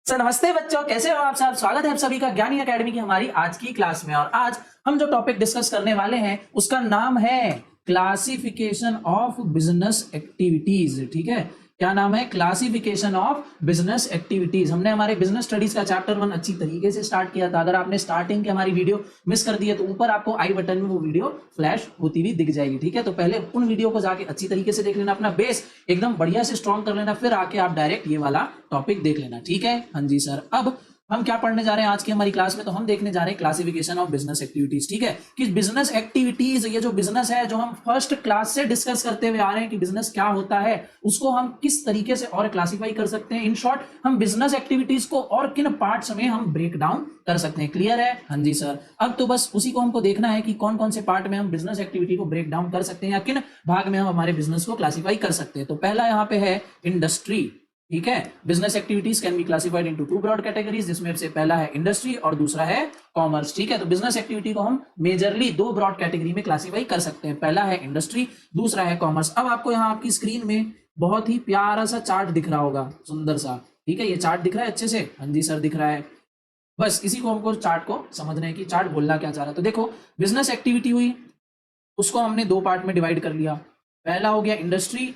Sir नमस्ते बच्चों, कैसे हो आप सब। स्वागत है आप सभी का ज्ञानी एकेडमी की हमारी आज की क्लास में। और आज हम जो टॉपिक डिस्कस करने वाले हैं उसका नाम है क्लासिफिकेशन ऑफ बिजनेस एक्टिविटीज। ठीक है, क्या नाम है? Classification of business activities. हमने हमारे बिजनेस स्टडीज का चैप्टर 1 अच्छी तरीके से स्टार्ट किया था। अगर आपने स्टार्टिंग की हमारी वीडियो मिस कर दी है तो ऊपर आपको आई बटन में वो वीडियो फ्लैश होती हुई दिख जाएगी। ठीक है, तो पहले उन वीडियो को जाके अच्छी तरीके से देख लेना, अपना बेस एकदम बढ़िया से स्ट्रॉन्ग कर लेना, फिर आके आप डायरेक्ट ये वाला टॉपिक देख लेना। ठीक है, हाँ जी सर। अब हम क्या पढ़ने जा रहे हैं आज की हमारी क्लास में? तो हम देखने जा रहे हैं क्लासिफिकेशन ऑफ बिजनेस एक्टिविटीज। ठीक है, कि बिजनेस एक्टिविटीज, ये जो बिजनेस है जो हम फर्स्ट क्लास से डिस्कस करते हुए आ रहे हैं कि बिजनेस क्या होता है, उसको हम किस तरीके से और क्लासिफाई कर सकते हैं। इन शॉर्ट, हम बिजनेस एक्टिविटीज को और किन पार्ट्स में हम ब्रेक डाउन कर सकते हैं। क्लियर है? हाँ जी सर। अब तो बस उसी को हमको देखना है कि कौन कौन से पार्ट में हम बिजनेस एक्टिविटी को ब्रेक डाउन कर सकते हैं या किन भाग में हम हमारे बिजनेस को क्लासिफाई कर सकते हैं। तो पहला यहाँ पे है इंडस्ट्री। ठीक है, business activities can be classified into two broad categories, जिसमें से पहला है इंडस्ट्री और दूसरा है कॉमर्स। ठीक है, तो बिजनेस एक्टिविटी को हम मेजरली दो ब्रॉड कैटेगरी में क्लासिफाई कर सकते हैं, पहला है इंडस्ट्री, दूसरा है कॉमर्स। अब आपको यहाँ आपकी स्क्रीन में बहुत ही प्यारा सा चार्ट दिख रहा होगा, सुंदर सा। ठीक है, ये चार्ट दिख रहा है अच्छे से? हाँ जी सर, दिख रहा है। बस इसी को हमको चार्ट को समझना है कि चार्ट बोलना क्या चाह रहा है। तो देखो, बिजनेस एक्टिविटी हुई, उसको हमने दो पार्ट में डिवाइड कर लिया। पहला हो गया इंडस्ट्री,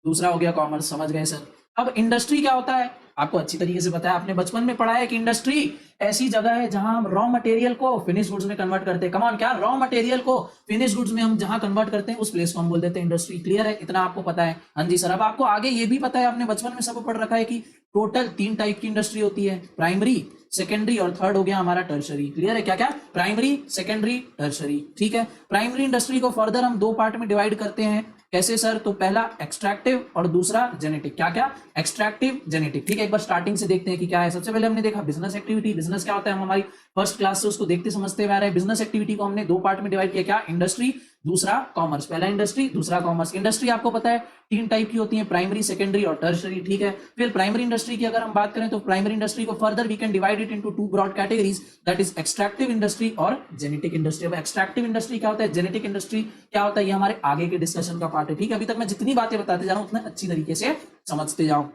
दूसरा हो गया कॉमर्स। समझ गए सर? अब इंडस्ट्री क्या होता है आपको अच्छी तरीके से पता है, आपने बचपन में पढ़ा है कि इंडस्ट्री ऐसी जगह है जहां हम रॉ मटेरियल को फिनिश गुड्स में कन्वर्ट करते हैं। कमान, क्या रॉ मटेरियल को फिनिश गुड्स में हम जहां कन्वर्ट करते हैं उस प्लेस को हम बोल देते हैं इंडस्ट्री। क्लियर है? इतना आपको पता है? हाँ जी सर। अब आपको आगे ये भी पता है, आपने बचपन में सब पढ़ रखा है कि टोटल 3 टाइप की इंडस्ट्री होती है, प्राइमरी, सेकेंडरी और थर्ड हो गया हमारा टर्शरी। क्लियर है? क्या क्या? Primary, secondary, tertiary. ठीक है, प्राइमरी इंडस्ट्री को फर्दर हम दो पार्ट में डिवाइड करते हैं। कैसे सर? तो पहला एक्सट्रैक्टिव और दूसरा जेनेटिक। क्या क्या? Extractive, genetic. ठीक है, एक बार स्टार्टिंग से देखते हैं कि क्या है। सबसे पहले हमने देखा बिजनेस एक्टिविटी। बिजनेस क्या होता है? हम हमारी फर्स्ट क्लास से उसको देखते समझते हुए आ रहे हैं। बिजनेस एक्टिविटी को हमने दो पार्ट में डिवाइड किया, क्या? इंडस्ट्री, दूसरा कॉमर्स। पहला इंडस्ट्री, दूसरा कॉमर्स। इंडस्ट्री आपको पता है 3 टाइप की होती है, प्राइमरी, सेकेंडरी और टर्शरी। ठीक है, फिर प्राइमरी इंडस्ट्री की अगर हम बात करें तो प्राइमरी इंडस्ट्री को further we can divide it into two broad categories, that is extractive industry और जेनेटिक इंडस्ट्री। अब एक्सट्रैक्टिव इंडस्ट्री क्या होता है, जेनेटिक इंडस्ट्री क्या होता है, ये हमारे आगे के डिस्कशन का पार्ट है। ठीक है, अभी तक मैं जितनी बातें बताते जा रहा हूं उतना अच्छी तरीके से समझते जाओ।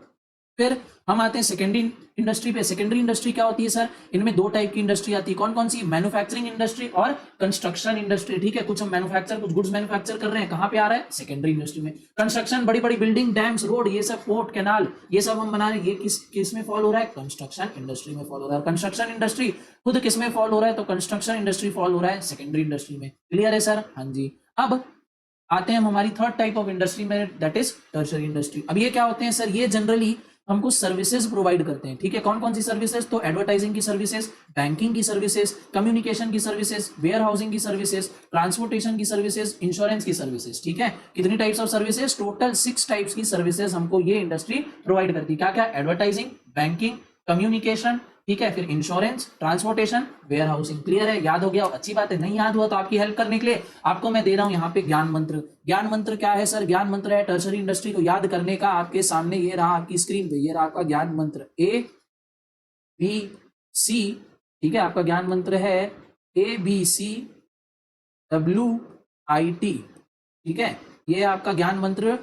फिर हम आते हैं सेकेंडरी इंडस्ट्री पे। सेकेंडरी इंडस्ट्री क्या होती है सर? इनमें दो टाइप की इंडस्ट्री आती है। कौन कौन सी? मैन्युफैक्चरिंग इंडस्ट्री और कंस्ट्रक्शन इंडस्ट्री। ठीक है, कुछ हम मैन्युफैक्चर, कुछ गुड्स मैन्युफैक्चर कर रहे हैं, कहां पे आ रहा है? सेकेंडरी इंडस्ट्री में। कंस्ट्रक्शन, बड़ी बड़ी बिल्डिंग, डैम्स, रोड, ये सब, पोर्ट, कैनाल, ये सब हम बना रहे हैं, ये किस में फॉल हो रहा है? कंस्ट्रक्शन इंडस्ट्री में फॉल हो रहा है। कंस्ट्रक्शन इंडस्ट्री खुद किस में फॉल हो रहा है? तो कंस्ट्रक्शन इंडस्ट्री फॉल हो रहा है सेकेंडरी इंडस्ट्री में। क्लियर है सर? हाँ जी। अब आते हैं हम हमारी थर्ड टाइप ऑफ इंडस्ट्री में, दैट इज टर्शरी इंडस्ट्री। अब ये क्या होते हैं सर? ये जनरली हमको सर्विसेज प्रोवाइड करते हैं। ठीक है, कौन कौन सी सर्विसेज? तो एडवर्टाइजिंग की सर्विसेज, बैंकिंग की सर्विसेज, कम्युनिकेशन की सर्विसेज, वेयर हाउसिंग की सर्विसेज, ट्रांसपोर्टेशन की सर्विसेज, इंश्योरेंस की सर्विसेज। ठीक है, कितनी types of services? Total 6 types की सर्विसेज हमको ये इंडस्ट्री प्रोवाइड करती है। क्या क्या? एडवर्टाइजिंग, बैंकिंग, कम्युनिकेशन, ठीक है, फिर insurance, transportation, warehousing. Clear है? याद हो गया? अच्छी बात है। नहीं याद हुआ तो आपकी हेल्प करने के लिए आपको मैं दे रहा हूं यहाँ पे ज्ञान मंत्र। ज्ञान मंत्र क्या है सर? ज्ञान मंत्र है टर्शरी इंडस्ट्री को याद करने का। आपके सामने ये रहा, आपकी स्क्रीन पे ये रहा आपका ज्ञान मंत्र, ABC। ठीक है, आपका ज्ञान मंत्र है ABCWIT। ठीक है, ये आपका ज्ञान मंत्र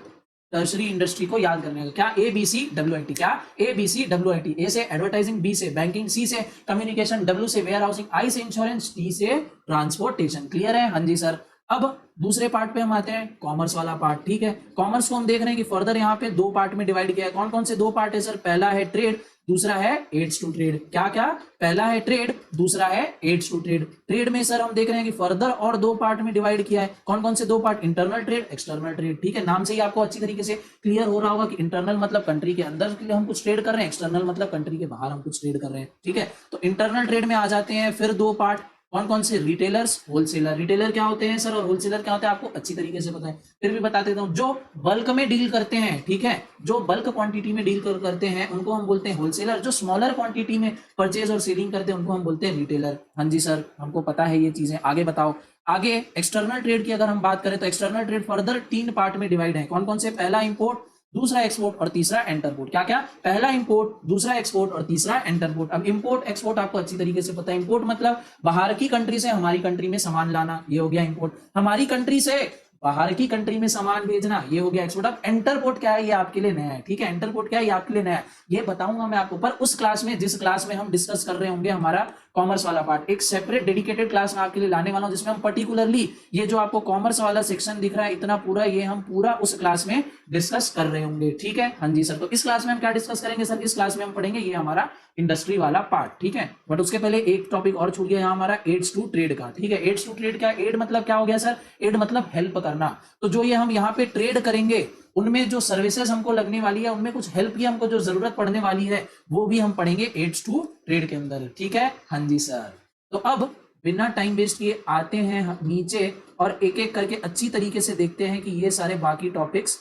टर्शरी इंडस्ट्री को याद करने का। क्या? ABCWIT। क्या? ABCWIT। ए से एडवर्टाइजिंग, बी से बैंकिंग, सी से कम्युनिकेशन, डब्ल्यू से वेयर हाउसिंग, आई से इंश्योरेंस, टी से ट्रांसपोर्टेशन। क्लियर है? हाँ जी सर। अब दूसरे पार्ट पे हम आते हैं, कॉमर्स वाला पार्ट। ठीक है, कॉमर्स को हम देख रहे हैं कि फर्दर यहाँ पे दो पार्ट में डिवाइड किया है। कौन कौन से दो पार्ट है सर? पहला है ट्रेड, दूसरा है एड्स टू ट्रेड। क्या क्या? पहला है ट्रेड, दूसरा है एड्स टू ट्रेड। ट्रेड में सर हम देख रहे हैं कि फर्दर और दो पार्ट में डिवाइड किया है। कौन कौन से दो part? Internal trade, external trade. ठीक है, नाम से ही आपको अच्छी तरीके से क्लियर हो रहा होगा कि इंटरनल मतलब कंट्री के अंदर के लिए हम कुछ ट्रेड कर रहे हैं, एक्सटर्नल मतलब कंट्री के बाहर हम कुछ ट्रेड कर रहे हैं। ठीक है, तो इंटरनल ट्रेड में आ जाते हैं फिर दो पार्ट। कौन कौन से? Retailers, wholesaler. रिटेलर क्या होते हैं सर और होलसेलर क्या होते हैं आपको अच्छी तरीके से पता है, फिर भी बता देता हूं। जो बल्क में डील करते हैं, ठीक है, जो बल्क क्वांटिटी में डील करते हैं उनको हम बोलते हैं होलसेलर। जो स्मॉलर क्वांटिटी में परचेज और सेलिंग करते हैं उनको हम बोलते हैं रिटेलर। हाँ जी सर, हमको पता है ये चीजें। आगे बताओ। आगे एक्सटर्नल ट्रेड की अगर हम बात करें तो एक्सटर्नल ट्रेड फर्दर 3 पार्ट में डिवाइड है। कौन कौन से? पहला इंपोर्ट, दूसरा एक्सपोर्ट और तीसरा एंटरपोर्ट। क्या क्या? पहला इंपोर्ट, दूसरा एक्सपोर्ट और तीसरा एंटरपोर्ट। अब इंपोर्ट एक्सपोर्ट आपको अच्छी तरीके से पता है। इंपोर्ट मतलब बाहर की कंट्री से हमारी कंट्री में सामान लाना, ये हो गया इंपोर्ट। हमारी कंट्री से बाहर की कंट्री में सामान भेजना, ये हो गया एक्सपोर्ट। अब एंटरपोर्ट क्या है, ये आपके लिए नया है, ठीक है। एंटरपोर्ट क्या है, ये आपके लिए नया है, ये बताऊंगा मैं आपको, पर उस क्लास में, जिस क्लास में हम डिस्कस कर रहे होंगे हमारा कॉमर्स वाला पार्ट, एक सेपरेट डेडिकेटेड क्लास में आपके लिए लाने वाला हूं, जिसमें हम पर्टिकुलरली ये जो आपको कॉमर्स वाला सेक्शन दिख रहा है इतना पूरा, ये हम पूरा उस क्लास में डिस्कस कर रहे होंगे, ठीक है। हाँ जी सर, तो इस क्लास में हम क्या डिस्कस करेंगे सर, इस क्लास में हम पढ़ेंगे ये हमारा इंडस्ट्री वाला पार्ट, ठीक है। बट उसके पहले एक टॉपिक और छूट गया यहाँ हमारा, एड्स टू ट्रेड का, ठीक है। एड्स टू ट्रेड क्या, एड मतलब क्या हो गया सर, एड मतलब हेल्प करना। तो जो ये हम यहाँ पे ट्रेड करेंगे उनमें जो सर्विसेज हमको लगने वाली है, उनमें कुछ हेल्प की हमको जो जरूरत पड़ने वाली है, वो भी हम पढ़ेंगे एड्स टू ट्रेड के अंदर, ठीक है। हाँ जी सर, तो अब बिना टाइम वेस्ट किए आते हैं नीचे और एक एक करके अच्छी तरीके से देखते हैं कि ये सारे बाकी टॉपिक्स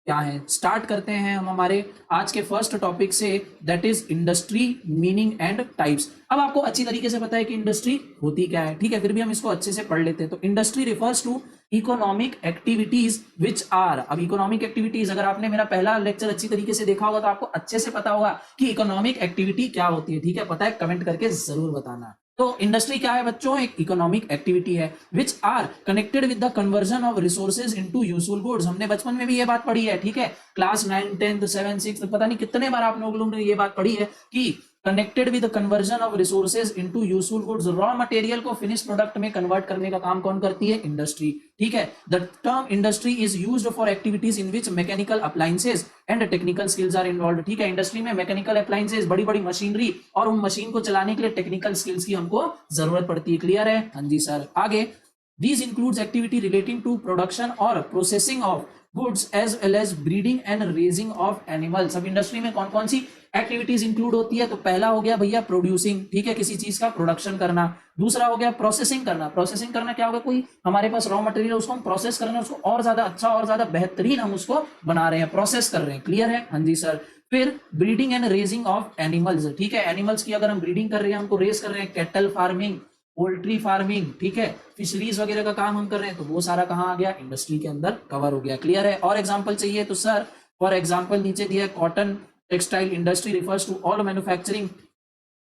क्या है। स्टार्ट करते हैं हम हमारे आज के फर्स्ट टॉपिक से, that is industry meaning and types. अब आपको अच्छी तरीके से पता है कि इंडस्ट्री होती क्या है, ठीक है, फिर भी हम इसको अच्छे से पढ़ लेते हैं। तो industry refers to economic activities which are, अब इकोनॉमिक एक्टिविटीज, अगर आपने मेरा पहला लेक्चर अच्छी तरीके से देखा होगा तो आपको अच्छे से पता होगा कि इकोनॉमिक एक्टिविटी क्या होती है, ठीक है। पता है, कमेंट करके जरूर बताना। तो इंडस्ट्री क्या है बच्चों, एक इकोनॉमिक एक्टिविटी है which are connected with the conversion of resources into useful goods. हमने बचपन में भी ये बात पढ़ी है, ठीक है, क्लास 9, 10, 7, 6, पता नहीं कितने बार आप लोगों ने ये बात पढ़ी है कि connected with conversion of resources into useful goods, raw material को फिनिश प्रोडक्ट में कन्वर्ट करने का काम कौन करती है, इंडस्ट्री, ठीक है। The term industry is used for activities in which mechanical appliances and technical skills are involved, ठीक है। इंडस्ट्री में मैकेनिकल अप्लायंसेज, बड़ी बड़ी मशीनरी और उन मशीन को चलाने के लिए टेक्निकल स्किल्स की हमको जरूरत पड़ती है, क्लियर है। हाँ जी सर, आगे these includes activity relating to production or processing of goods as well as breeding and raising of animals। अब इंडस्ट्री में कौन कौन सी एक्टिविटीज इंक्लूड होती है, तो पहला हो गया भैया प्रोड्यूसिंग, ठीक है, किसी चीज का प्रोडक्शन करना। दूसरा हो गया प्रोसेसिंग करना, प्रोसेसिंग करना क्या होगा, कोई हमारे पास रॉ मटेरियल उसको हम प्रोसेस कर रहे हैं, उसको और ज्यादा अच्छा और ज्यादा बेहतरीन हम उसको बना रहे हैं, प्रोसेस कर रहे हैं, क्लियर है। हाँ जी सर, फिर breeding and raising of animals, ठीक है, एनिमल्स की अगर हम ब्रीडिंग कर रहे हैं, हमको रेस कर रहे हैं, कैटल फार्मिंग, पोल्ट्री फार्मिंग, ठीक है, फिशरीज वगैरह का काम हम कर रहे हैं, तो वो सारा कहाँ आ गया, इंडस्ट्री के अंदर कवर हो गया, क्लियर है। और एग्जांपल चाहिए तो सर फॉर एग्जांपल नीचे दिया है, cotton textile industry refers to all manufacturing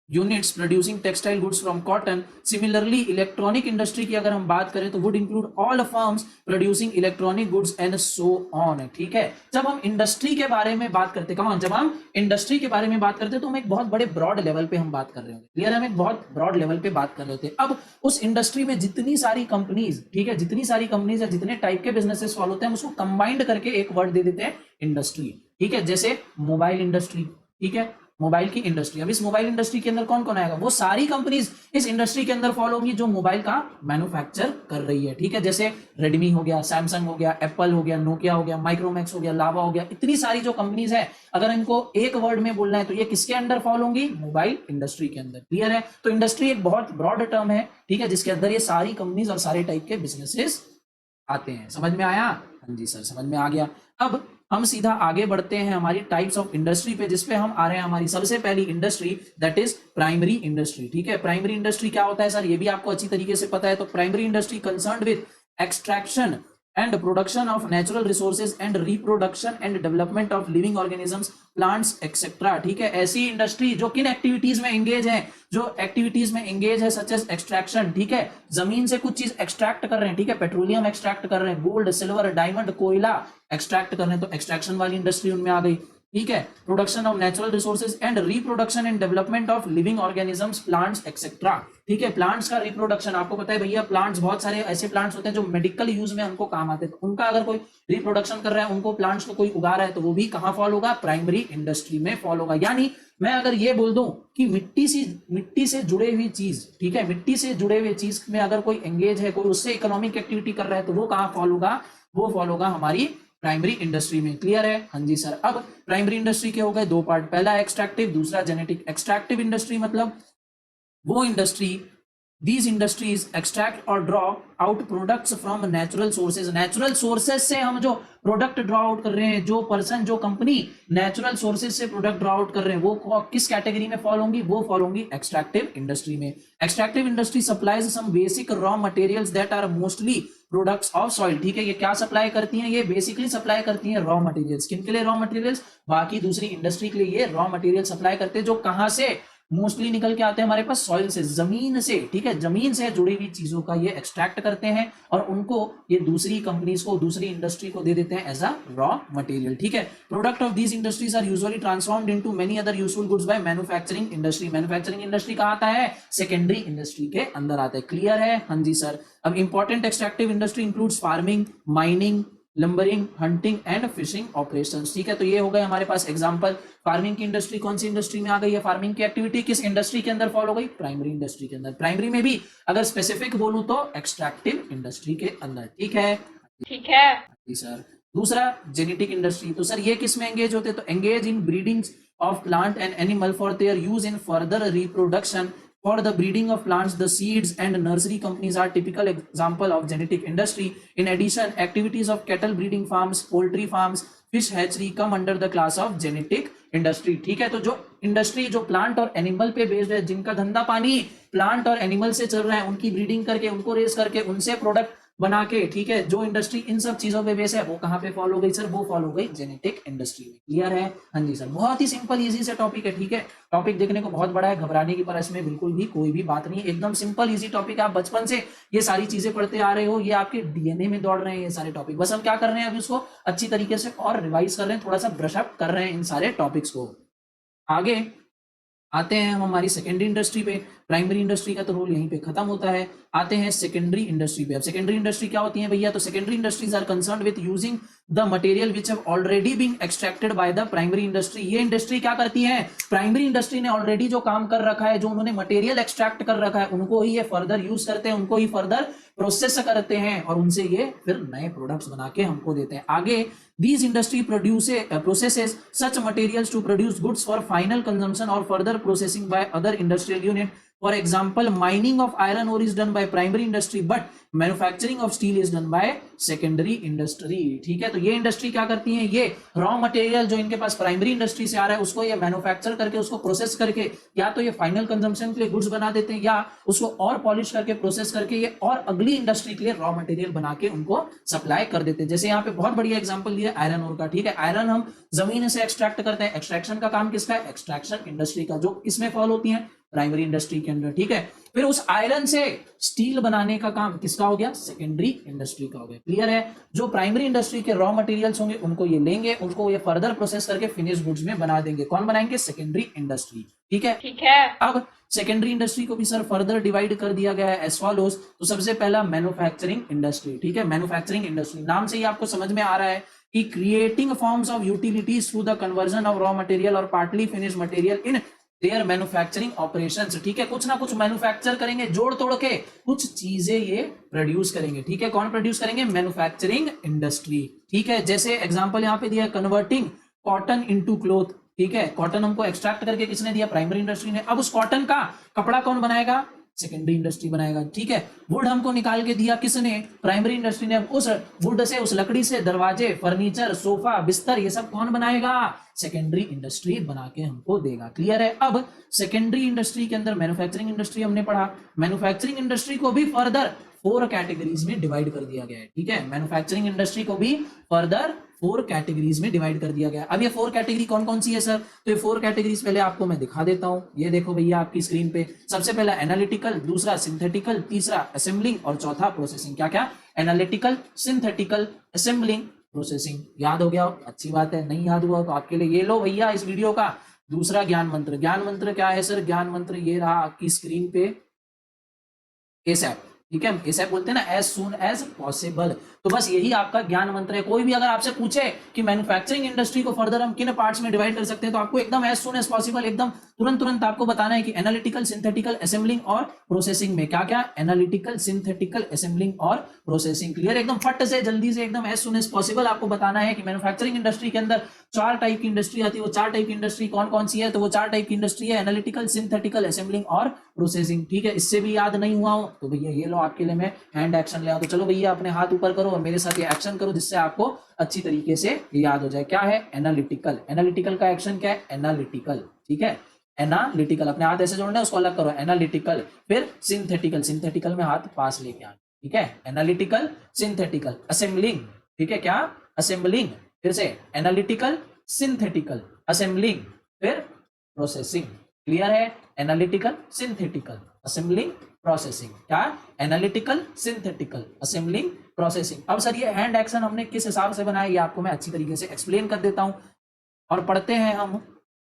units producing textile goods from cotton. Similarly electronic industry की अगर हम बात करें तो would include all firms producing electronic goods and so on, ठीक है। जब हम इंडस्ट्री के बारे में बात करते हैं, जब हम इंडस्ट्री के बारे में बात करते हैं तो हम एक बहुत बड़े ब्रॉड लेवल पे हम बात कर रहे होंगे, क्लियर, हम एक बहुत ब्रॉड लेवल पे बात कर रहे होते हैं। अब उस इंडस्ट्री में जितनी सारी कंपनीज, ठीक है, जितनी सारी कंपनीज या जितने टाइप के बिजनेसेस फॉलो होते हैं, हम उसको कंबाइंड करके एक वर्ड दे देते हैं इंडस्ट्री, ठीक है। जैसे मोबाइल इंडस्ट्री, ठीक है, मोबाइल की इंडस्ट्री। अब इस मोबाइल इंडस्ट्री के अंदर कौन कौन आएगा, वो सारी कंपनीज इस इंडस्ट्री के अंदर फॉलो होगी जो मोबाइल का मैन्युफैक्चर कर रही है, ठीक है। जैसे रेडमी हो गया, सैमसंग हो गया, एप्पल हो गया, नोकिया हो गया, माइक्रोमैक्स हो गया, लावा हो गया, इतनी सारी जो कंपनीज है, अगर इनको एक वर्ड में बोलना है तो ये किसके अंडर फॉलो होंगी, मोबाइल इंडस्ट्री के अंदर, क्लियर है। तो इंडस्ट्री एक बहुत ब्रॉड टर्म है, ठीक है, जिसके अंदर ये सारी कंपनीज और सारे टाइप के बिजनेसेस आते हैं। समझ में आया? हाँ जी सर, समझ में आ गया। अब हम सीधा आगे बढ़ते हैं हमारी टाइप्स ऑफ इंडस्ट्री पे, जिसपे हम आ रहे हैं हमारी सबसे पहली industry, that is primary industry, ठीक है। प्राइमरी इंडस्ट्री क्या होता है सर, ये भी आपको अच्छी तरीके से पता है। तो primary industry concerned with extraction and production of natural resources and reproduction and development of living organisms, plants etc, ठीक है। ऐसी इंडस्ट्री जो किन एक्टिविटीज में एंगेज है, जो एक्टिविटीज में एंगेज है सच एज एक्सट्रैक्शन, ठीक है, जमीन से कुछ चीज एक्सट्रैक्ट कर रहे हैं, ठीक है, पेट्रोलियम एक्सट्रैक्ट कर रहे हैं, गोल्ड, सिल्वर, डायमंड, कोयला एक्सट्रैक्ट कर रहे हैं, तो एक्सट्रैक्शन वाली इंडस्ट्री उनमें आ गई, ठीक है। Production of natural resources and reproduction and development of living organisms, plants etcetera, ठीक है। प्लांट्स का रिप्रोडक्शन, आपको पता है भैया, प्लांट्स बहुत सारे ऐसे प्लांट्स होते हैं जो मेडिकल यूज में हमको काम आते हैं, तो उनका अगर कोई रिप्रोडक्शन कर रहा है, उनको प्लांट्स को कोई उगा रहा है, तो वो भी कहाँ फॉल होगा, प्राइमरी इंडस्ट्री में फॉल होगा। यानी मैं अगर ये बोल दूं कि मिट्टी से जुड़े हुई चीज, ठीक है, मिट्टी से जुड़े हुए चीज में अगर कोई एंगेज है, कोई उससे इकोनॉमिक एक्टिविटी कर रहा है, तो वो कहाँ फॉल होगा, वो फॉल होगा हमारी प्राइमरी इंडस्ट्री में, क्लियर है। हाँ जी सर। अब प्राइमरी इंडस्ट्री के हो गए दो पार्ट, पहला एक्सट्रैक्टिव, दूसरा जेनेटिक। एक्सट्रैक्टिव इंडस्ट्री मतलब वो industry, these industries extract or draw out products from natural sources, natural sources से हम जो प्रोडक्ट ड्रॉ आउट कर रहे हैं, जो पर्सन, जो कंपनी नेचुरल सोर्सेज से प्रोडक्ट ड्रॉ आउट कर रहे हैं, वो किस कैटेगरी में फॉल होंगी, वो फॉल होंगी एक्सट्रैक्टिव इंडस्ट्री में। Extractive industry supplies some basic raw materials that are mostly products of soil, ठीक है। ये क्या सप्लाई करती हैं, ये बेसिकली सप्लाई करती हैं रॉ मटेरियल्स। किन के लिए रॉ मटेरियल्स, बाकी दूसरी इंडस्ट्री के लिए ये रॉ मटेरियल सप्लाई करते हैं, जो कहां से, मोस्टली निकल के आते हैं हमारे पास सॉइल से, जमीन से, ठीक है, जमीन से जुड़ी हुई चीजों का ये एक्सट्रैक्ट करते हैं और उनको ये दूसरी कंपनीज को, दूसरी इंडस्ट्री को दे देते हैं एज अ रॉ मटेरियल, ठीक है। Product of these industries are usually transformed into many other useful goods by manufacturing industry. Manufacturing industry कहाँ आता है? सेकेंडरी इंडस्ट्री के अंदर आता है। क्लियर है? हाँ जी सर। अब important extractive industry includes farming, mining, lumbering, hunting and fishing operations, ठीक है। तो ये हो गए हमारे पास एग्जांपल। फार्मिंग की इंडस्ट्री कौन सी इंडस्ट्री में आ गई है? फार्मिंग की एक्टिविटी किस इंडस्ट्री के अंदर फॉलो हो गई? प्राइमरी इंडस्ट्री के अंदर। प्राइमरी में भी अगर स्पेसिफिक बोलूं तो एक्सट्रैक्टिव इंडस्ट्री के अंदर, ठीक है। ठीक है जी सर। दूसरा जेनेटिक इंडस्ट्री, तो सर ये किस में एंगेज होते हैं? तो engage in breeding of plant and animal for their use in further reproduction. For the breeding of plants, the seeds and nursery companies are typical example of genetic industry. In addition, activities of cattle breeding farms, poultry farms, fish hatchery come under the class of genetic industry. ठीक है, तो जो industry जो plant और animal पे based है, जिनका धंधा पानी प्लांट और एनिमल से चल रहा है, उनकी ब्रीडिंग करके, उनको रेस करके, उनसे प्रोडक्ट बना के, ठीक है, जो इंडस्ट्री इन सब चीजों पे बेस है, वो कहाँ पे फॉलो हो गई सर? वो फॉलो हो गई जेनेटिक इंडस्ट्री में। क्लियर है? हाँ जी सर। बहुत ही सिंपल इजी से टॉपिक है, ठीक है। टॉपिक देखने को बहुत बड़ा है, घबराने की पर इसमें बिल्कुल भी कोई भी बात नहीं है, एकदम सिंपल इजी टॉपिक है। आप बचपन से ये सारी चीजें पढ़ते आ रहे हो, ये आपके डीएनए में दौड़ रहे हैं ये सारे टॉपिक। बस हम क्या कर रहे हैं, अभी उसको अच्छी तरीके से और रिवाइज कर रहे हैं, थोड़ा सा ब्रश अप कर रहे हैं इन सारे टॉपिक्स को। आगे आते हैं हम हमारी सेकेंडरी इंडस्ट्री पे। प्राइमरी इंडस्ट्री का तो रोल यहीं पे खत्म होता है। आते हैं सेकेंडरी इंडस्ट्री पे। अब सेकेंडरी इंडस्ट्री क्या होती है भैया? तो secondary industries are concerned with using the material which have already been extracted by the primary industry. ये इंडस्ट्री क्या करती है? प्राइमरी इंडस्ट्री ने ऑलरेडी जो काम कर रखा है, जो उन्होंने मटेरियल एक्सट्रैक्ट कर रखा है, उनको ही ये फर्दर यूज करते हैं, उनको ही फर्दर प्रोसेस करते हैं और उनसे ये फिर नए प्रोडक्ट्स बना के हमको देते हैं। आगे these industry processes such materials to produce goods for final consumption or further processing by other industrial unit. For example, mining of iron ore is done by primary industry, but manufacturing of steel is done by secondary industry. ठीक है, तो ये industry क्या करती है? ये raw material जो इनके पास प्राइमरी इंडस्ट्री से आ रहा है उसको ये मैन्युफैक्चर करके उसको प्रोसेस करके या तो ये फाइनल कंजम्पशन के लिए गुड्स बना देते हैं या उसको और पॉलिश करके प्रोसेस करके ये और अगली इंडस्ट्री के लिए रॉ मटेरियल बना के उनको सप्लाई कर देते हैं। जैसे यहाँ पे बहुत बढ़िया एग्जांपल दिया आयरन ओर का। ठीक है, आयरन हम जमीन से एक्सट्रैक्ट करते हैं। एक्सट्रैक्शन का काम किसका है? एक्सट्रैक्शन इंडस्ट्री का, जो किसमें फॉलो होती है? प्राइमरी इंडस्ट्री के अंदर। ठीक है, फिर उस आयरन से स्टील बनाने का काम किसका हो गया? सेकेंडरी इंडस्ट्री का हो गया। क्लियर है? जो प्राइमरी इंडस्ट्री के रॉ मटेरियल्स होंगे उनको ये लेंगे, उनको ये फर्दर प्रोसेस करके फिनिश गुड्स में बना देंगे। कौन बनाएंगे? Secondary industry. ठीक है, ठीक है। अब सेकेंडरी इंडस्ट्री को भी सर फर्दर डिवाइड कर दिया गया है एज फॉलोज। तो सबसे पहला मैन्युफैक्चरिंग इंडस्ट्री। ठीक है, मैन्युफैक्चरिंग इंडस्ट्री नाम से ही आपको समझ में आ रहा है कि creating forms of utilities through the conversion of raw material और partly finish material in their manufacturing operations. ठीक है, कुछ ना कुछ मैन्युफैक्चर करेंगे, जोड़ तोड़ के कुछ चीजें ये प्रोड्यूस करेंगे। ठीक है, कौन प्रोड्यूस करेंगे? Manufacturing industry. ठीक है, जैसे एग्जांपल यहाँ पे दिया कन्वर्टिंग कॉटन इनटू क्लॉथ। ठीक है, कॉटन हमको एक्सट्रैक्ट करके किसने दिया? प्राइमरी इंडस्ट्री ने। अब उस कॉटन का कपड़ा कौन बनाएगा? सेकेंडरी इंडस्ट्री बनाएगा। ठीक है, वुड हमको निकाल के दिया किसने? प्राइमरी इंडस्ट्री ने। अब उस वुड से, उस लकड़ी से दरवाजे, फर्नीचर, सोफा, बिस्तर, ये सब कौन बनाएगा? सेकेंडरी इंडस्ट्री बना के हमको देगा। क्लियर है? अब सेकेंडरी इंडस्ट्री के अंदर मैन्युफैक्चरिंग इंडस्ट्री हमने पढ़ा। मैन्युफैक्चरिंग इंडस्ट्री को भी फर्दर 4 कैटेगरीज में डिवाइड कर दिया गया है। ठीक है, मैन्युफैक्चरिंग इंडस्ट्री को भी फर्दर 4 कैटेगरीज में डिवाइड कर दिया गया। अब ये 4 कैटेगरी कौन कौन सी है सर? तो ये 4 कैटेगरीज पहले आपको मैं दिखा देता हूं। ये देखो भैया आपकी स्क्रीन पे। सबसे पहला एनालिटिकल, दूसरा सिंथेटिकल, तीसरा असेंबलिंग और चौथा प्रोसेसिंग। क्या क्या? Analytical, synthetical, assembling, processing. याद हो गया? अच्छी बात है। नहीं याद हुआ तो आपके लिए ये लो भैया इस वीडियो का दूसरा ज्ञान मंत्र। ज्ञान मंत्र क्या है सर? ज्ञान मंत्र ये रहा आपकी स्क्रीन पे, एसएप। ठीक है, एसएप बोलते हैं ना, एज सून एज पॉसिबल। तो बस यही आपका ज्ञान मंत्र है। कोई भी अगर आपसे पूछे कि मैन्युफैक्चरिंग इंडस्ट्री को फर्दर हम किन पार्ट्स में डिवाइड कर सकते हैं, तो आपको एकदम एज सून एज पॉसिबल, एकदम तुरंत आपको बताना है कि एनालिटिकल, सिंथेटिकल, असेंबलिंग और प्रोसेसिंग में क्या क्या? एनालिटिकल, सिंथेटिकल, असेंबलिंग और प्रोसेसिंग। क्लियर? एकदम फट से, जल्दी से, एकदम एज सून एज पॉसिबल आपको बताना है कि मैन्युफैक्चरिंग इंडस्ट्री के अंदर 4 टाइप की इंडस्ट्री आती है। वो 4 टाइप की इंडस्ट्री कौन कौन सी है? तो वो 4 टाइप की इंडस्ट्री है एनालिटिकल, सिंथेटिकल, असेंबलिंग और प्रोसेसिंग। ठीक है, इससे भी याद नहीं हुआ हो तो भैया ये लो आपके लिए मैं हैंड एक्शन ले आओ। तो चलो भैया अपने हाथ ऊपर करो और मेरे साथ ये एक्शन करो जिससे आपको अच्छी तरीके से याद हो जाए। क्या है? एनालिटिकल। एनालिटिकल का एक्शन क्या है? एनालिटिकल। ठीक है, एनालिटिकल, अपने हाथ ऐसे जोड़ना है, उसको अलग करो, एनालिटिकल। फिर सिंथेटिकल, सिंथेटिकल में हाथ पास लेके आना। ठीक है, एनालिटिकल, सिंथेटिकल, असेंबलिंग। ठीक है, क्या? असेंबलिंग। फिर से एनालिटिकल, सिंथेटिकल, असेंबलिंग, फिर प्रोसेसिंग। क्लियर है? Analytical, synthetical, assembling, processing. क्या? Analytical, synthetical, assembling, processing. अब सर ये हैंड एक्शन हमने किस हिसाब से बनाया, ये आपको मैं अच्छी तरीके से एक्सप्लेन कर देता हूं। और पढ़ते हैं हम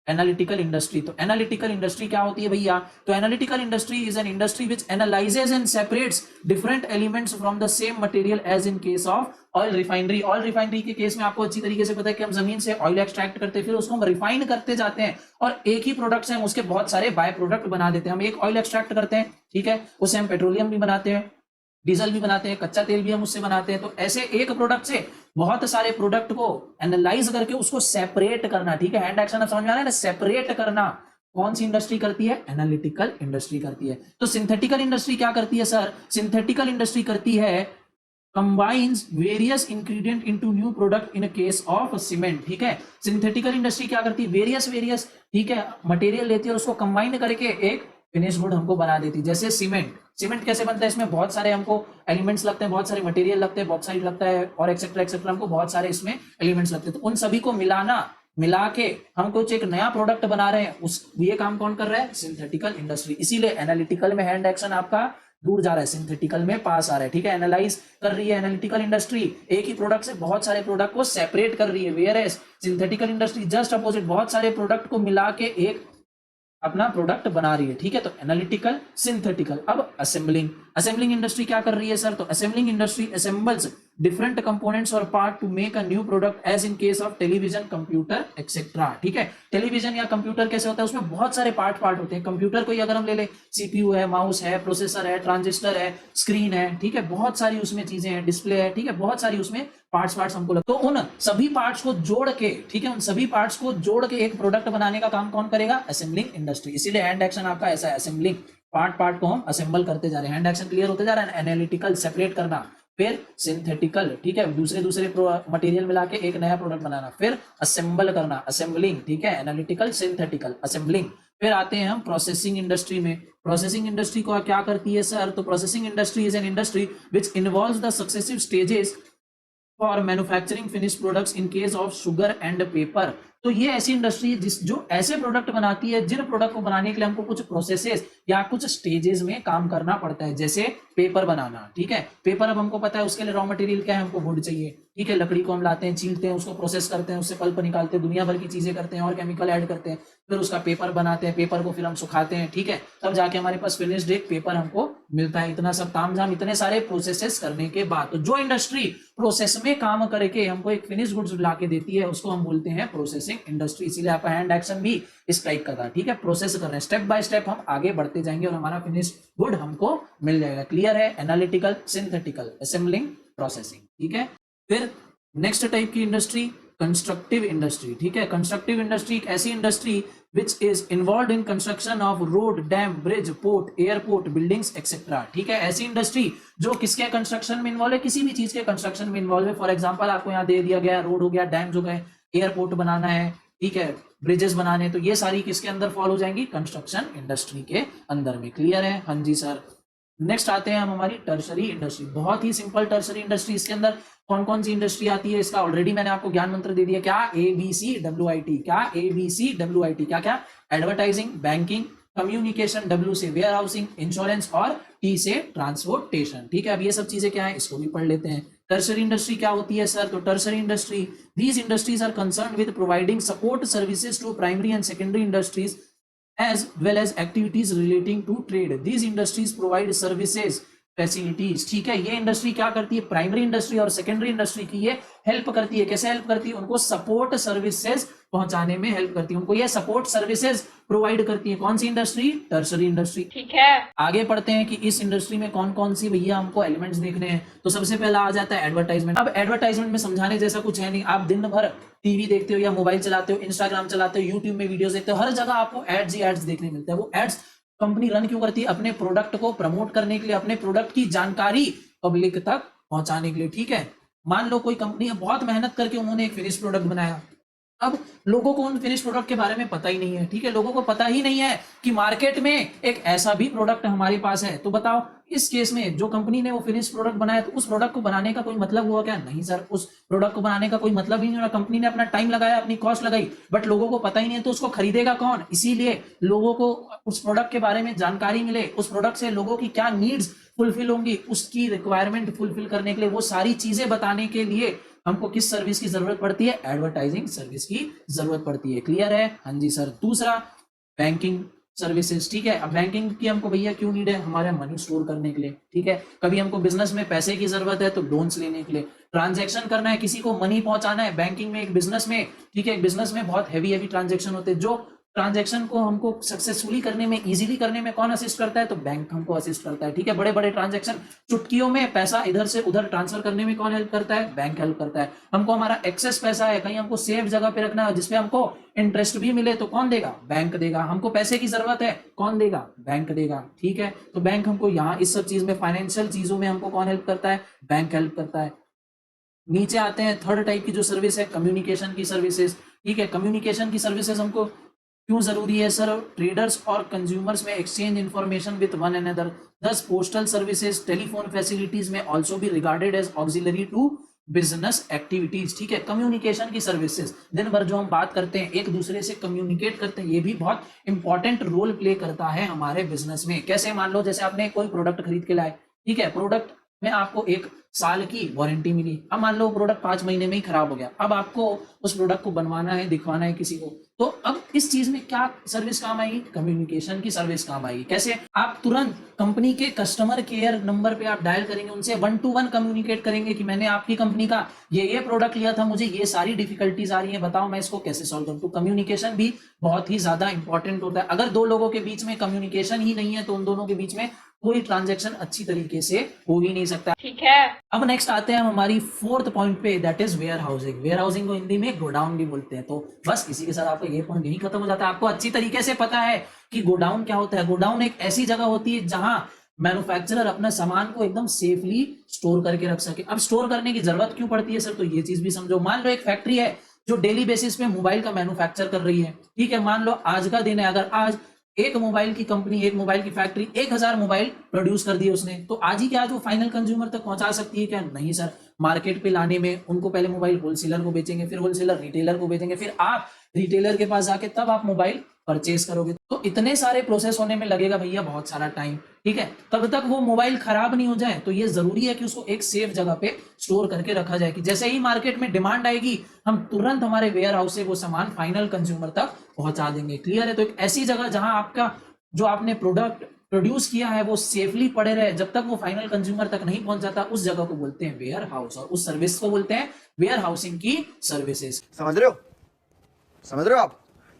एनालिटिकल इंडस्ट्री। तो एनालिटिकल इंडस्ट्री क्या होती है भैया? तो analytical industry is an industry which analyses and separates different elements from the same material as in case of oil refinery. Oil refinery के केस में आपको अच्छी तरीके से पता है कि हम जमीन से ऑयल एक्सट्रैक्ट करते हैं, फिर उसको हम रिफाइन करते जाते हैं और एक ही प्रोडक्ट से हम उसके बहुत सारे बाय प्रोडक्ट बना देते हैं। हम एक ऑयल एक्सट्रैक्ट करते हैं, ठीक है, उससे हम पेट्रोलियम भी बनाते हैं, डीजल भी बनाते हैं, कच्चा तेल भी हम उससे बनाते हैं। तो ऐसे एक प्रोडक्ट से बहुत सारे प्रोडक्ट को एनालाइज करके उसको सेपरेट करना, ठीक है, हैंड एक्शन अब समझ में आ रहा है ना, सेपरेट करना कौन सी इंडस्ट्री करती है? एनालिटिकल इंडस्ट्री करती है। तो सिंथेटिकल इंडस्ट्री क्या करती है सर? सिंथेटिकल इंडस्ट्री करती है combines various ingredient into new product in case of cement, ठीक है। सिंथेटिकल इंडस्ट्री क्या करती है? वेरियस, ठीक है, मटेरियल लेती है और उसको कंबाइन करके एक फिनिश गुड हमको बना देती है। जैसे सीमेंट, सीमेंट कैसे बनता है? इसमें बहुत सारे हमको एलिमेंट्स लगते हैं, बहुत सारे मटेरियल लगते हैं, बहुत सारी लगता है और एक्सेट्रा एक्सेट्रा, हमको बहुत सारे इसमें एलिमेंट्स लगते हैं। तो उन सभी को मिला के हम कुछ एक नया प्रोडक्ट बना रहे हैं, उस ये काम कौन कर रहा है? Synthetical industry. इसीलिए एनालिटिकल में हैंड एक्शन आपका दूर जा रहा है, सिंथेटिकल में पास आ रहा है, ठीक है। एनालाइज कर रही है एनालिटिकल इंडस्ट्री, एक ही प्रोडक्ट से बहुत सारे प्रोडक्ट को सेपरेट कर रही है। Whereas synthetical industry just opposite, बहुत सारे प्रोडक्ट को मिला के एक अपना प्रोडक्ट बना रही है, ठीक है। तो एनालिटिकल, सिंथेटिकल। अब असेंबलिंग, असेंबलिंग इंडस्ट्री क्या कर रही है सर? तो assembling industry assembles different components और part to make a new product as in case of television, computer etcetera, ठीक है। टेलीविजन या कंप्यूटर कैसे होता है? उसमें बहुत सारे पार्ट होते हैं। कंप्यूटर को अगर हम ले सीपीयू है, माउस है, प्रोसेसर है, ट्रांजिस्टर है, स्क्रीन है, ठीक है, बहुत सारी उसमें चीजें हैं, डिस्प्ले है, ठीक है, बहुत सारी उसमें पार्ट्स हमको लगता है। तो उन सभी पार्ट्स को जोड़ के, ठीक है, उन सभी पार्ट्स को जोड़ के एक प्रोडक्ट बनाने का काम कौन करेगा? Assembling industry. इसीलिए हैंड एक्शन आपका ऐसा है, असेंबलिंग, पार्ट को हम असेंबल करते जा रहे हैं। हैंड एक्शन क्लियर होते जा रहा है। एनालिटिकल, सेपरेट करना, फिर सिंथेटिकल, ठीक है, दूसरे मटेरियल मिला के एक नया प्रोडक्ट बनाना, फिर असेंबल करना, असेंबलिंग, ठीक है, एनालिटिकल, सिंथेटिकल, असेंबलिंग। फिर आते हैं हम प्रोसेसिंग इंडस्ट्री में। प्रोसेसिंग इंडस्ट्री को क्या करती है सर? तो processing industry is an industry which involves the successive stages for manufacturing finish products in case of sugar and paper. तो ये ऐसी इंडस्ट्री है जो ऐसे प्रोडक्ट बनाती है जिन प्रोडक्ट को बनाने के लिए हमको कुछ प्रोसेसेस या कुछ स्टेजेस में काम करना पड़ता है। जैसे पेपर बनाना, ठीक है, पेपर अब हमको पता है उसके लिए रॉ मटेरियल क्या है, हमको वुड चाहिए, ठीक है, लकड़ी को हम लाते हैं, छीलते हैं, उसको प्रोसेस करते हैं, उससे पल्प निकालते हैं, दुनिया भर की चीजें करते हैं और केमिकल ऐड करते हैं, फिर उसका पेपर बनाते हैं, पेपर को फिर हम सुखाते हैं, ठीक है, तब जाके हमारे पास फिनिश्ड एक पेपर हमको मिलता है। इतना सब तामझाम, इतने सारे प्रोसेसेस करने के बाद, तो जो इंडस्ट्री प्रोसेस में काम करके हमको एक फिनिश गुड्स ला के देती है उसको हम बोलते हैं प्रोसेसिंग इंडस्ट्री। इसीलिए आपका हैंड एक्शन भी इस टाइप का था, ठीक है, प्रोसेस कर रहे हैं, स्टेप बाय स्टेप हम आगे बढ़ते जाएंगे और हमारा फिनिश गुड हमको मिल जाएगा। क्लियर है? एनालिटिकल, सिंथेटिकल, असेंबलिंग, प्रोसेसिंग, ठीक है। फिर नेक्स्ट टाइप की इंडस्ट्री कंस्ट्रक्टिव इंडस्ट्री, ठीक है। कंस्ट्रक्टिव इंडस्ट्री एक ऐसी industry which is involved in construction of road, dam, bridge, port, airport, buildings, etc. ठीक है, ऐसी इंडस्ट्री जो किसके कंस्ट्रक्शन में इन्वॉल्व है? किसी भी चीज के कंस्ट्रक्शन में इन्वॉल्व है। फॉर एग्जांपल आपको यहाँ दे दिया गया, रोड हो गया, डैम्स हो गए, एयरपोर्ट बनाना है, ठीक है, ब्रिजेस बनाने, तो ये सारी किसके अंदर फॉल हो जाएंगी? कंस्ट्रक्शन इंडस्ट्री के अंदर में। क्लियर है? हाँ जी सर। नेक्स्ट आते हैं हम हमारी टर्शरी इंडस्ट्री। बहुत ही सिंपल टर्शरी इंडस्ट्री, इसके अंदर कौन कौन सी इंडस्ट्री आती है इसका ऑलरेडी मैंने आपको ज्ञान मंत्र दे दिया। क्या? ABCWIT। क्या? ABCWIT। क्या क्या? एडवर्टाइजिंग, बैंकिंग, कम्युनिकेशन, W से वेयर हाउसिंग, इंश्योरेंस और T से ट्रांसपोर्टेशन, ठीक है। अब ये सब चीजें क्या है इसको भी पढ़ लेते हैं। टर्शरी इंडस्ट्री क्या होती है सर? तो tertiary industry, these industries are concern with providing support services to primary and secondary industries as well as activities relating to trade. These industries provide services, facilities, ठीक है। ये इंडस्ट्री क्या करती है? प्राइमरी इंडस्ट्री और secondary industry की ये help करती है। कैसे हेल्प करती है? उनको सपोर्ट सर्विसेज पहुंचाने में हेल्प करती है, उनको ये सपोर्ट सर्विसेज प्रोवाइड करती है। कौन सी इंडस्ट्री? टर्शरी इंडस्ट्री, ठीक है। आगे पढ़ते हैं कि इस इंडस्ट्री में कौन कौन सी भैया हमको एलिमेंट्स देखने हैं। तो सबसे पहला आ जाता है एडवर्टाइजमेंट। अब एडवर्टाइजमेंट में समझाने जैसा कुछ है नहीं। आप दिन भर टीवी देखते हो या मोबाइल चलाते हो, इंस्टाग्राम चलाते हो, यूट्यूब में वीडियोस देखते हो, हर जगह आपको एड्स ही एड्स देखने मिलते हैं। वो एड्स कंपनी रन क्यों करती है? अपने प्रोडक्ट को प्रमोट करने के लिए, अपने प्रोडक्ट की जानकारी पब्लिक तक पहुंचाने के लिए, ठीक है। मान लो कोई कंपनी है, बहुत मेहनत करके उन्होंने एक फिनिश प्रोडक्ट बनाया, अब लोगों को उन फिनिश प्रोडक्ट के बारे में पता ही नहीं है, ठीक है, लोगों को पता ही नहीं है कि मार्केट में एक ऐसा भी प्रोडक्ट हमारे पास है। तो बताओ इस केस में जो कंपनी ने वो फिनिश प्रोडक्ट बनाया, तो उस प्रोडक्ट को बनाने का कोई मतलब हुआ क्या? नहीं सर, उस प्रोडक्ट को बनाने का कोई मतलब ही नहीं हुआ। कंपनी ने अपना टाइम लगाया, अपनी कॉस्ट लगाई, बट लोगों को पता ही नहीं है, तो उसको खरीदेगा कौन? इसीलिए लोगों को उस प्रोडक्ट के बारे में जानकारी मिले, उस प्रोडक्ट से लोगों की क्या नीड्स फुलफिल होंगी, उसकी रिक्वायरमेंट फुलफिल करने के लिए, वो सारी चीजें बताने के लिए हमको किस सर्विस की जरूरत पड़ती है? एडवर्टाइजिंग सर्विस की जरूरत पड़ती है। क्लियर है? हाँ जी सर। दूसरा, बैंकिंग सर्विसेज, ठीक है। अब बैंकिंग की हमको भैया क्यों नीड है? हमारे मनी स्टोर करने के लिए, ठीक है। कभी हमको बिजनेस में पैसे की जरूरत है तो लोन्स लेने के लिए, ट्रांजैक्शन करना है, किसी को मनी पहुंचाना है बैंकिंग में, एक बिजनेस में, ठीक है। बिजनेस में बहुत हैवी ट्रांजैक्शन होते हैं, जो ट्रांजैक्शन को हमको सक्सेसफुली करने में, इजीली करने में कौन असिस्ट करता है? तो बैंक हमको असिस्ट करता है, ठीक है। बड़े बड़े ट्रांजैक्शन, चुटकियों में पैसा इधर से उधर ट्रांसफर करने में कौन हेल्प करता है? बैंक हेल्प करता है। हमको हमारा एक्सेस पैसा है, कहीं हमको सेफ जगह पे रखना है जिसपे हमको इंटरेस्ट भी मिले, तो कौन देगा? बैंक देगा। हमको पैसे की जरूरत है, कौन देगा? बैंक देगा, ठीक है। तो बैंक हमको यहाँ इस सब चीज में, फाइनेंशियल चीजों में हमको कौन हेल्प करता है? बैंक हेल्प करता है। नीचे आते हैं, थर्ड टाइप की जो सर्विस है, कम्युनिकेशन की सर्विसेज, ठीक है। कम्युनिकेशन की सर्विसेज हमको क्यों जरूरी है सर? ट्रेडर्स और कंज्यूमर्स में exchange information with one another, thus postal services, telephone facilities में ऑल्सो भी regarded as auxiliary to business activities, ठीक है। कम्युनिकेशन की सर्विसेज, दिन भर जो हम बात करते हैं, एक दूसरे से कम्युनिकेट करते हैं, ये भी बहुत इंपॉर्टेंट रोल प्ले करता है हमारे बिजनेस में। कैसे? मान लो जैसे आपने कोई प्रोडक्ट खरीद के लाए, ठीक है, प्रोडक्ट में आपको 1 साल की वारंटी मिली। अब मान लो प्रोडक्ट 5 महीने में ही खराब हो गया, अब आपको उस प्रोडक्ट को बनवाना है, दिखवाना है किसी को, तो अब इस चीज में क्या सर्विस काम आएगी? कम्युनिकेशन की सर्विस काम आएगी। कैसे? आप तुरंत कंपनी के कस्टमर केयर नंबर पे आप डायल करेंगे, उनसे 1 to 1 कम्युनिकेट करेंगे कि मैंने आपकी कंपनी का ये प्रोडक्ट लिया था, मुझे ये सारी डिफिकल्टीज आ रही है, बताओ मैं इसको कैसे सॉल्व करूं। तो कम्युनिकेशन भी बहुत ही ज्यादा इंपॉर्टेंट होता है। अगर दो लोगों के बीच में कम्युनिकेशन ही नहीं है तो उन दोनों के बीच में कोई ट्रांजैक्शन अच्छी तरीके से हो ही नहीं सकता, ठीक है। अब नेक्स्ट आते हैं हम हमारी फोर्थ पॉइंट पे, that is warehousing. Warehousing को हिंदी में गोडाउन भी बोलते हैं। तो बस इसी के साथ आपका ये पॉइंट यही खत्म हो जाता है। आपको अच्छी तरीके से पता है कि गोडाउन क्या होता है। गोडाउन एक ऐसी जगह होती है जहां मैन्युफैक्चरर अपना सामान को एकदम सेफली स्टोर करके रख सके। अब स्टोर करने की जरूरत क्यों पड़ती है सर? तो ये चीज भी समझो। मान लो एक फैक्ट्री है जो डेली बेसिस पे मोबाइल का मैन्युफैक्चर कर रही है, ठीक है। मान लो आज का दिन है, अगर आज एक मोबाइल की कंपनी, एक मोबाइल की फैक्ट्री 1000 मोबाइल प्रोड्यूस कर दिए उसने, तो आज ही क्या आज वो फाइनल कंज्यूमर तक पहुंचा सकती है क्या? नहीं सर। मार्केट पे लाने में उनको पहले मोबाइल होलसेलर को बेचेंगे, फिर होलसेलर रिटेलर को बेचेंगे, फिर आप रिटेलर के पास जाके तब आप मोबाइल परचेज करोगे। तो इतने सारे प्रोसेस होने में लगेगा भैया बहुत सारा टाइम, ठीक है। तब तक वो मोबाइल खराब नहीं हो जाए, तो ये जरूरी है कि उसको एक सेफ जगह पे स्टोर करके रखा जाए कि जैसे ही मार्केट में डिमांड आएगी, हम तुरंत हमारे वेयर हाउस से वो सामान फाइनल कंज्यूमर तक पहुंचा देंगे। क्लियर है? तो एक ऐसी जगह जहां आपका जो आपने प्रोडक्ट प्रोड्यूस किया है वो सेफली पड़े रहे, जब तक वो फाइनल कंज्यूमर तक नहीं पहुंच जाता, उस जगह को बोलते हैं वेयर हाउस, और उस सर्विस को बोलते हैं वेयर हाउसिंग की सर्विसेज। समझ रहे हो? समझ रहे हो आप?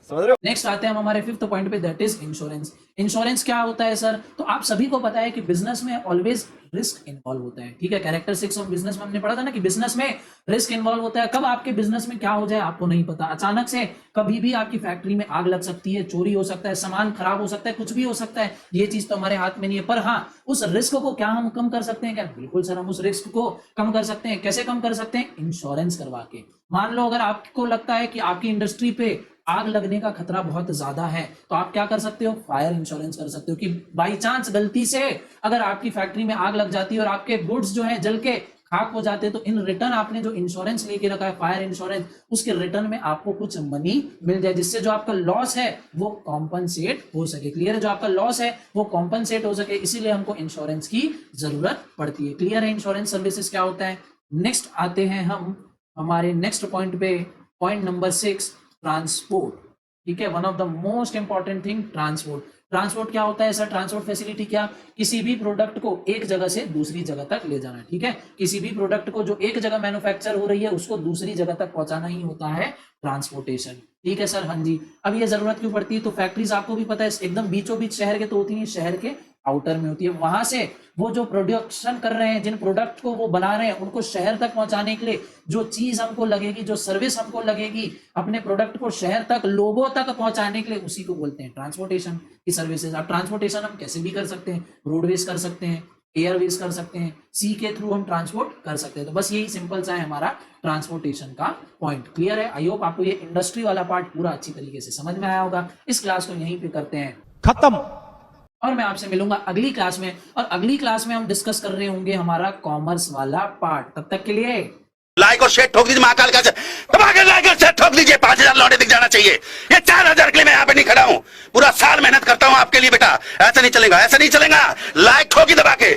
समझ रहे हो? नेक्स्ट आते हैं हम हमारे फिफ्थ पॉइंट पे, दैट इज इंश्योरेंस। इंश्योरेंस क्या होता है सर? तो आप सभी को पता है कि बिजनेस में ऑलवेज रिस्क इन्वॉल्व होता है, ठीक है। कैरेक्टरिस्टिक्स ऑफ बिजनेस में हमने पढ़ा था ना कि बिजनेस में रिस्क इन्वॉल्व होता है। कब आपके बिजनेस में क्या हो जाए आपको नहीं पता। अचानक से कभी भी आपकी फैक्ट्री में आग लग सकती है, चोरी हो सकता है, सामान खराब हो सकता है, कुछ भी हो सकता है। ये चीज तो हमारे हाथ में नहीं है, पर हाँ उस रिस्क को क्या हम कम कर सकते हैं क्या? बिल्कुल सर, हम उस रिस्क को कम कर सकते हैं। कैसे कम कर सकते हैं? इंश्योरेंस करवा के। मान लो अगर आपको लगता है कि आपकी इंडस्ट्री पे आग लगने का खतरा बहुत ज्यादा है, तो आप क्या कर सकते हो? फायर इंश्योरेंस कर सकते हो कि बाई चांस गलती से अगर आपकी फैक्ट्री में आग लग जाती है और आपके गुड्स जो है जल के खाक हो जाते हैं, तो इन रिटर्न आपने जो इंश्योरेंस लेके रखा है फायर इंश्योरेंस, उसके रिटर्न में आपको कुछ मनी मिल जाए, जिससे जो आपका लॉस है वो कॉम्पनसेट हो सके। क्लियर है? जो आपका लॉस है वो कॉम्पनसेट हो सके, इसीलिए हमको इंश्योरेंस की जरूरत पड़ती है। क्लियर है? इंश्योरेंस सर्विसेज क्या होता है। नेक्स्ट आते हैं हम हमारे नेक्स्ट पॉइंट पे, पॉइंट नंबर 6, ट्रांसपोर्ट, ठीक है। One of the most important thing, transport. Transport क्या होता है सर? ट्रांसपोर्ट फैसिलिटी क्या? किसी भी प्रोडक्ट को एक जगह से दूसरी जगह तक ले जाना, ठीक है। किसी भी प्रोडक्ट को जो एक जगह मैन्युफैक्चर हो रही है उसको दूसरी जगह तक पहुंचाना ही होता है ट्रांसपोर्टेशन, ठीक है सर। हाँ जी। अब ये जरूरत क्यों पड़ती है? तो फैक्ट्रीज आपको भी पता है एकदम बीचों बीच शहर के तो होती नहीं, शहर के आउटर में होती है। वहां से वो जो प्रोडक्शन कर रहे हैं, जिन प्रोडक्ट को वो बना रहे हैं, उनको शहर तक पहुंचाने के लिए जो चीज हमको लगेगी, जो सर्विस हमको लगेगी अपने प्रोडक्ट को शहर तक, लोगों तक पहुंचाने के लिए, उसी को बोलते हैं ट्रांसपोर्टेशन की सर्विसेज। अब ट्रांसपोर्टेशन हम कैसे भी कर सकते हैं, रोडवेज कर सकते हैं, एयरवेज कर सकते हैं, सी के थ्रू हम ट्रांसपोर्ट कर सकते हैं। तो बस यही सिंपल सा है हमारा ट्रांसपोर्टेशन का पॉइंट। क्लियर है? आई होप आपको ये इंडस्ट्री वाला पार्ट पूरा अच्छी तरीके से समझ में आया होगा। इस क्लास को यहीं पे करते हैं खत्म। और मैं आपसे मिलूंगा अगली क्लास में, और अगली क्लास में हम डिस्कस कर रहे होंगे हमारा कॉमर्स वाला पार्ट। तब तक के लिए लाइक और शेयर ठोक दीजिए, महाकाल का दबा के लाइक और शेयर ठोक दीजिए। 5000 लौटे दिख जाना चाहिए। ये 4000 के लिए मैं यहाँ पे नहीं खड़ा हूँ, पूरा साल मेहनत करता हूँ आपके लिए बेटा। ऐसा नहीं चलेगा, ऐसा नहीं चलेगा। लाइक ठोकी दबा के।